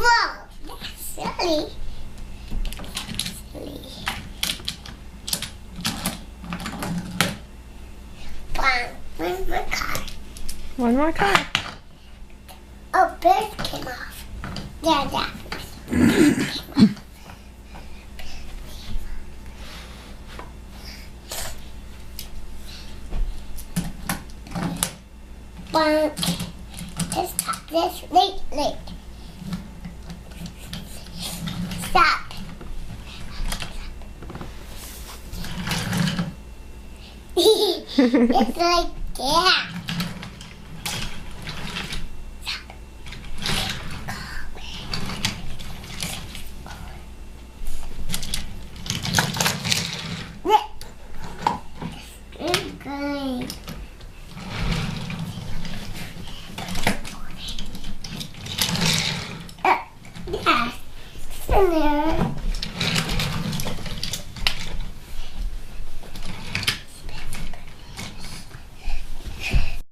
Whoa, that's silly. Silly. One more car. One more car. Oh, bird came off. Yeah, that one. Stop this. Late. Stop. It's like that. Good. Yes, in there.